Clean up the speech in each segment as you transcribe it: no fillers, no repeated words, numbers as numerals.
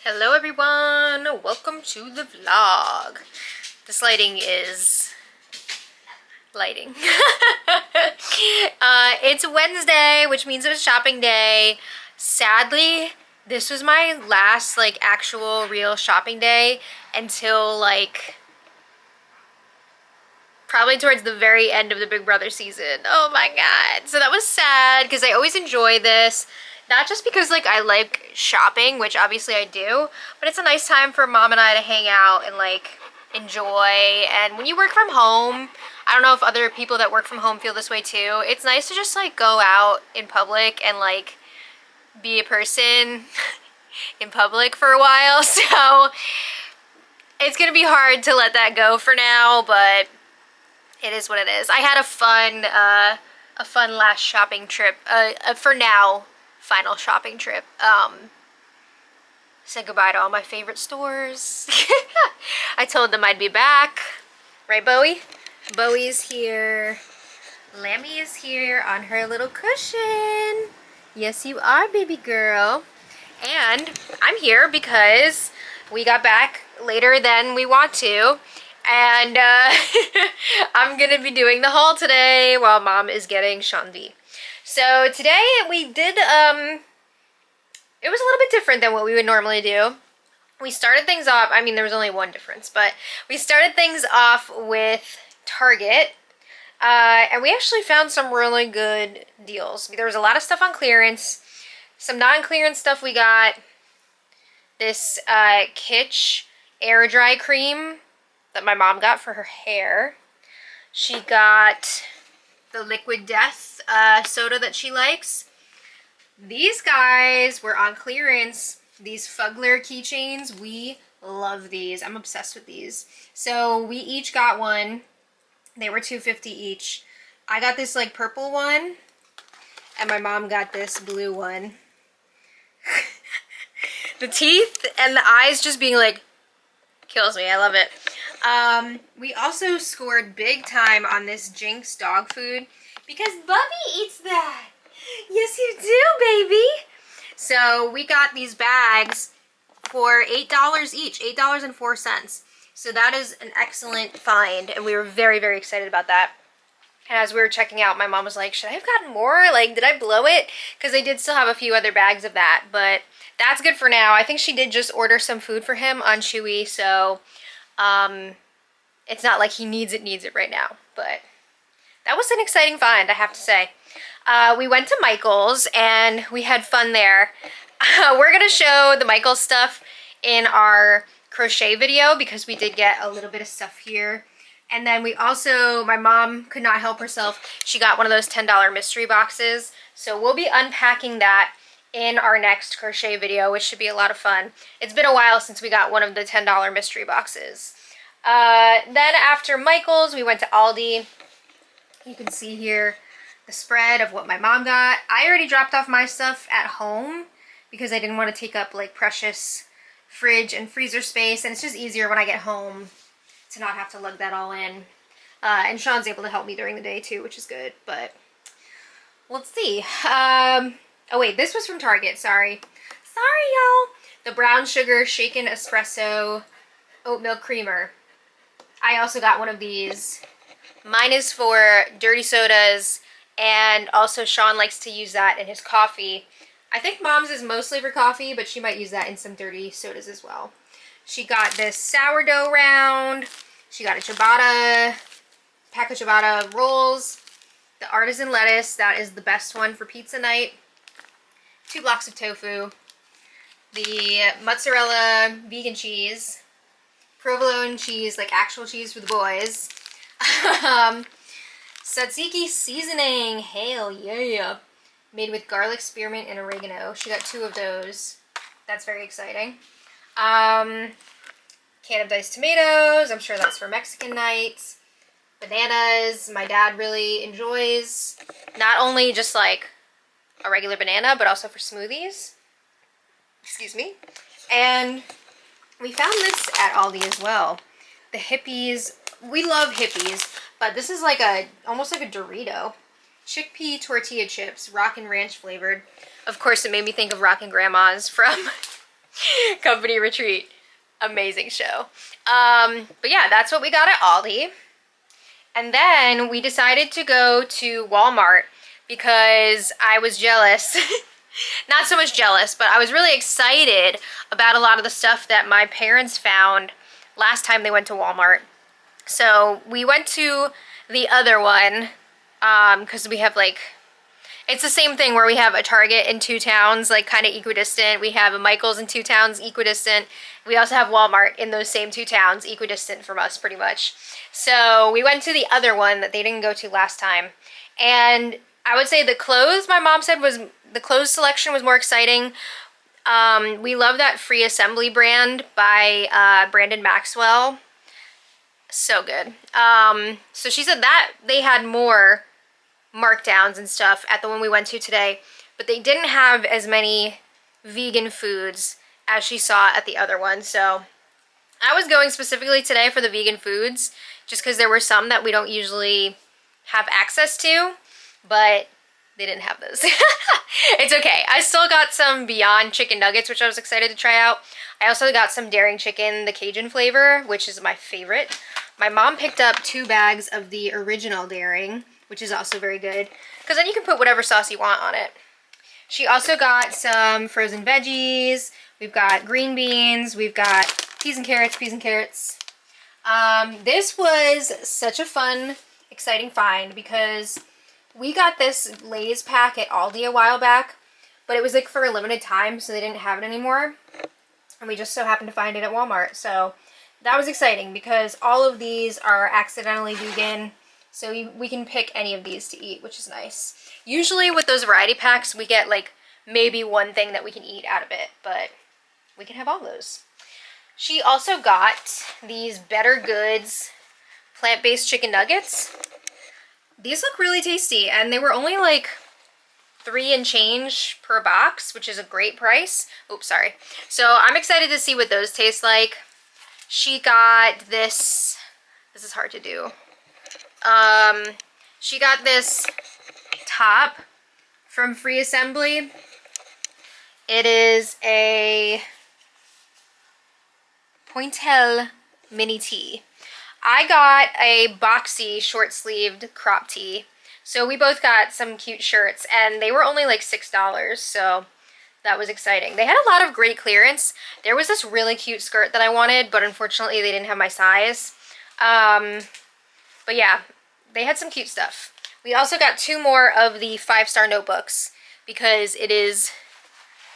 Hello everyone, welcome to the vlog. This lighting is lighting. It's Wednesday, which means it was shopping day. Sadly, this was my last actual real shopping day until probably towards the very end of the Big Brother season. Oh my god. So that was sad because I always enjoy this. Not just because I like shopping, which obviously I do, but it's a nice time for mom and I to hang out and enjoy. And when you work from home, I don't know if other people that work from home feel this way too. It's nice to just go out in public and be a person in public for a while. So it's gonna be hard to let that go for now, but it is what it is. I had a fun last shopping trip. For now, final shopping trip. Said goodbye to all my favorite stores. I told them I'd be back. Right, Bowie? Bowie's here. Lammy is here on her little cushion. Yes, you are, baby girl. And I'm here because we got back later than we want to. And I'm gonna be doing the haul today while mom is getting Shanvi. So today we did, it was a little bit different than what we would normally do. We started things off, I mean there was only one difference, but we started things off with Target. And we actually found some really good deals. There was a lot of stuff on clearance. Some non-clearance stuff we got. This Kitsch air dry cream that my mom got for her hair. She got the Liquid Death soda that she likes. These guys were on clearance. These Fugler keychains, we love these. I'm obsessed with these. So we each got one. They were $2.50 each. I got this purple one, and my mom got this blue one. The teeth and the eyes just being kills me. I love it. We also scored big time on this Jinx dog food because Bubby eats that. Yes, you do, baby. So we got these bags for $8 each, $8.04. So that is an excellent find, and we were very, very excited about that. And as we were checking out, my mom was like, should I have gotten more? Did I blow it? Because I did still have a few other bags of that, but that's good for now. I think she did just order some food for him on Chewy, so it's not like he needs it right now, but that was an exciting find, I have to say. We went to Michael's and we had fun there. We're gonna show the Michael's stuff in our crochet video because we did get a little bit of stuff here. And then we also, my mom could not help herself. She got one of those $10 mystery boxes. So we'll be unpacking that in our next crochet video, which should be a lot of fun. It's been a while since we got one of the $10 mystery boxes. Then after Michael's, we went to Aldi. You can see here the spread of what my mom got. I already dropped off my stuff at home because I didn't want to take up precious fridge and freezer space, and it's just easier when I get home to not have to lug that all in. And Sean's able to help me during the day too, which is good, but let's see. Oh wait, this was from Target, sorry. Sorry, y'all. The brown sugar shaken espresso oat milk creamer. I also got one of these. Mine is for dirty sodas, and also Sean likes to use that in his coffee. I think mom's is mostly for coffee, but she might use that in some dirty sodas as well. She got this sourdough round. She got a ciabatta, pack of ciabatta rolls. The artisan lettuce, that is the best one for pizza night. 2 blocks of tofu. The mozzarella vegan cheese. Provolone cheese, actual cheese for the boys. Tzatziki seasoning, hell yeah. Made with garlic, spearmint, and oregano. She got 2 of those. That's very exciting. Can of diced tomatoes. I'm sure that's for Mexican nights. Bananas. My dad really enjoys not only just a regular banana, but also for smoothies. Excuse me. And we found this at Aldi as well. The Hippies. We love Hippies, but this is almost like a Dorito. Chickpea tortilla chips, rock and ranch flavored. Of course, it made me think of Rockin' Grandma's from company retreat. Amazing show. But yeah, that's what we got at Aldi. And then we decided to go to Walmart because I was jealous. Not so much jealous, but I was really excited about a lot of the stuff that my parents found last time they went to Walmart. So we went to the other one because we have like, it's the same thing where we have a Target in 2 towns, like kind of equidistant. We have a Michael's in 2 towns, equidistant. We also have Walmart in those same 2 towns, equidistant from us pretty much. So we went to the other one that they didn't go to last time. And I would say the clothes, my mom said, was the clothes selection was more exciting. We love that Free Assembly brand by Brandon Maxwell. So good. So she said that they had more markdowns and stuff at the one we went to today, but they didn't have as many vegan foods as she saw at the other one. So I was going specifically today for the vegan foods just because there were some that we don't usually have access to, but they didn't have those. It's okay. I still got some Beyond chicken nuggets, which I was excited to try out. I also got some Daring Chicken, the Cajun flavor, which is my favorite. My mom picked up 2 bags of the original Daring, which is also very good, because then you can put whatever sauce you want on it. She also got some frozen veggies. We've got green beans. We've got peas and carrots, This was such a fun, exciting find because we got this Lay's pack at Aldi a while back, but it was like for a limited time, so they didn't have it anymore. And we just so happened to find it at Walmart. So that was exciting because all of these are accidentally vegan. So we can pick any of these to eat, which is nice. Usually with those variety packs, we get like maybe one thing that we can eat out of it, but we can have all those. She also got these Better Goods plant-based chicken nuggets. These look really tasty, and they were only like $3 and change per box, which is a great price. Oops, sorry. So I'm excited to see what those taste like. She got this. This is hard to do. She got this top from Free Assembly. It is a pointelle mini tee. I got a boxy short-sleeved crop tee. So we both got some cute shirts, and they were only like $6, so that was exciting. They had a lot of great clearance. There was this really cute skirt that I wanted, but unfortunately they didn't have my size. But yeah, they had some cute stuff. We also got 2 more of the 5-star notebooks because it is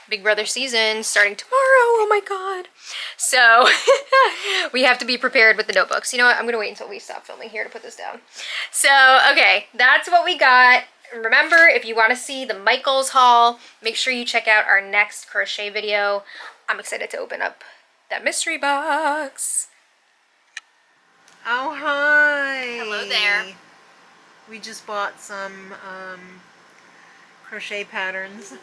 Big Brother season starting tomorrow. Oh my god. So we have to be prepared with the notebooks. You know what? I'm going to wait until we stop filming here to put this down. So, okay, that's what we got. Remember, if you want to see the Michaels haul, make sure you check out our next crochet video. I'm excited to open up that mystery box. Oh, hi. Hello there. We just bought some crochet patterns.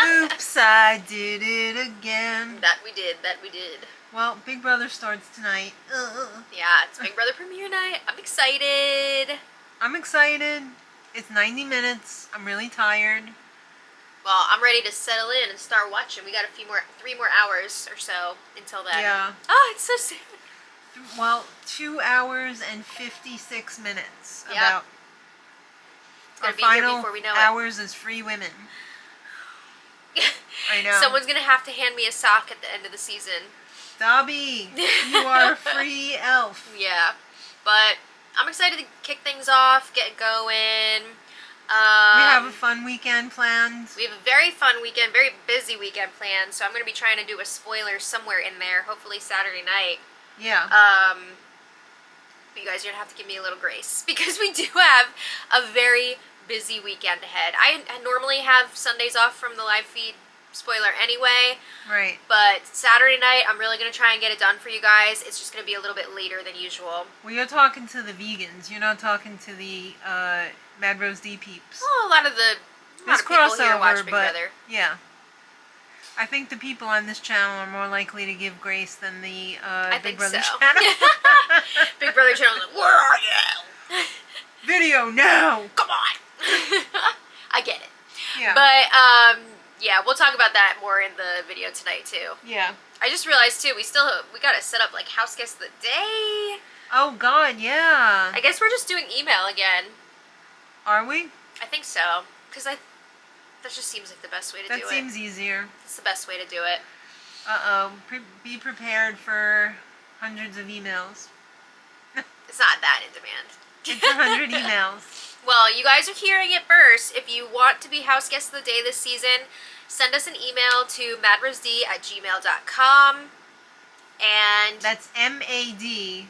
Oops, I did it again. That we did. Well, Big Brother starts tonight. Yeah, it's Big Brother premiere night. I'm excited. I'm excited. It's 90 minutes. I'm really tired. Well, I'm ready to settle in and start watching. We got 3 more hours or so until then. Yeah. Oh, it's so soon. Well, 2 hours and 56 minutes. Yep. About It's gonna our be here final before we know it. hours as free women. I know. Someone's gonna have to hand me a sock at the end of the season. Dobby, you are a free elf. Yeah, but I'm excited to kick things off, get going. We have a fun weekend planned. We have a very fun weekend, very busy weekend planned. So I'm gonna be trying to do a spoiler somewhere in there. Hopefully Saturday night. Yeah. But you guys are gonna have to give me a little grace because we do have a very busy weekend ahead. I normally have Sundays off from the live feed spoiler anyway. Right. But Saturday night, I'm really going to try and get it done for you guys. It's just going to be a little bit later than usual. Well, you're talking to the vegans. You're not talking to the Mad Rose D peeps. Well, a lot of people here watch Big Brother. Yeah. I think the people on this channel are more likely to give grace than the Big Brother channel. Big Brother channel, like, where are you? Video now! Come on! I get it. Yeah. But, Yeah, we'll talk about that more in the video tonight too. Yeah. I just realized too, we gotta set up like house guest of the day. Oh God, yeah. I guess we're just doing email again. Are we? I think so, because that just seems like the best way to do it. That seems easier. It's the best way to do it. Be prepared for hundreds of emails. It's not that in demand. It's 100 emails. Well, you guys are hearing it first. If you want to be house guest of the day this season, send us an email to madrosd@gmail.com. And that's MADROSED.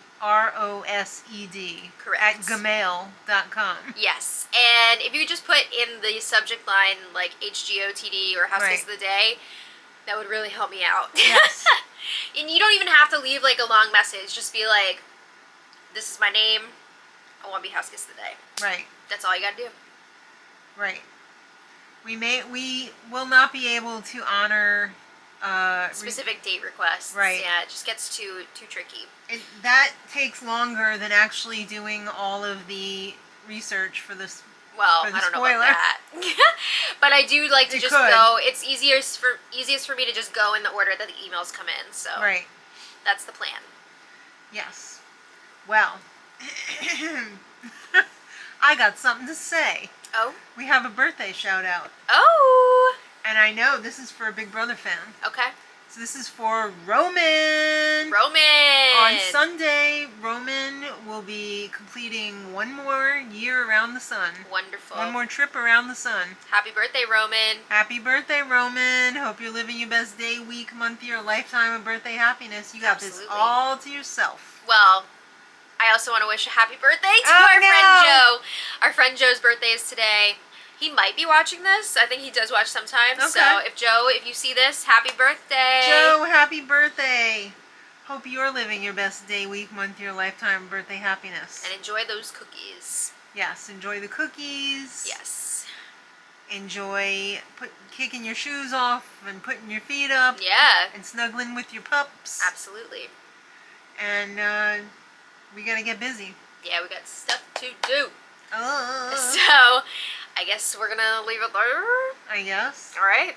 Correct. At gmail.com. Yes. And if you just put in the subject line like HGOTD or house guest of the day, that would really help me out. Yes. And you don't even have to leave like a long message. Just be like, this is my name. I want to be house guest of the day. Right. That's all you got to do. Right. We will not be able to honor specific date requests. Right. Yeah, it just gets too tricky. That takes longer than actually doing all of the research for this. Well, for the I don't spoiler. know about that. But I do like to just go. It's easiest for me to just go in the order that the emails come in. So right. That's the plan. Yes. Well, I got something to say. Oh? We have a birthday shout out. Oh! And I know this is for a Big Brother fan. Okay. So this is for Roman. Roman! On Sunday, Roman will be completing one more year around the sun. Wonderful. One more trip around the sun. Happy birthday, Roman. Happy birthday, Roman. Hope you're living your best day, week, month, year, lifetime of birthday happiness. You got this all to yourself. Well, I also want to wish a happy birthday to friend Joe. Our friend Joe's birthday is today. He might be watching this. I think he does watch sometimes. Okay. So if you see this, happy birthday. Joe, happy birthday. Hope you're living your best day, week, month, year, lifetime of birthday happiness. And enjoy those cookies. Yes, enjoy the cookies. Yes. Enjoy kicking your shoes off and putting your feet up. Yeah. And snuggling with your pups. Absolutely. And we gotta get busy. Yeah, we got stuff to do. Oh. So, I guess we're gonna leave it there. I guess. All right.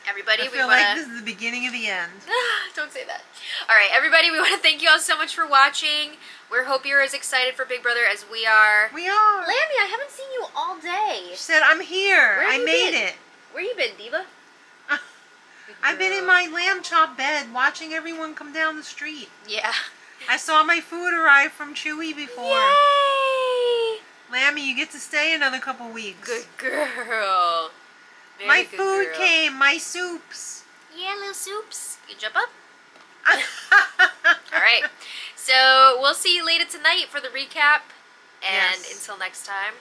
Everybody, I feel like this is the beginning of the end. Don't say that. All right, everybody, we want to thank you all so much for watching. We hope you're as excited for Big Brother as we are. We are. Lammy, I haven't seen you all day. She said, I'm here. I made it. Where you been, Diva? I've been in my lamb chop bed watching everyone come down the street. Yeah. I saw my food arrive from Chewy before. Yay! Lammy, you get to stay another couple weeks. Good girl. Very my good food girl. came. My soups. Yeah, little soups. You jump up. All right. So we'll see you later tonight for the recap. And until next time,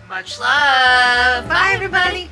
much love. Bye, everybody.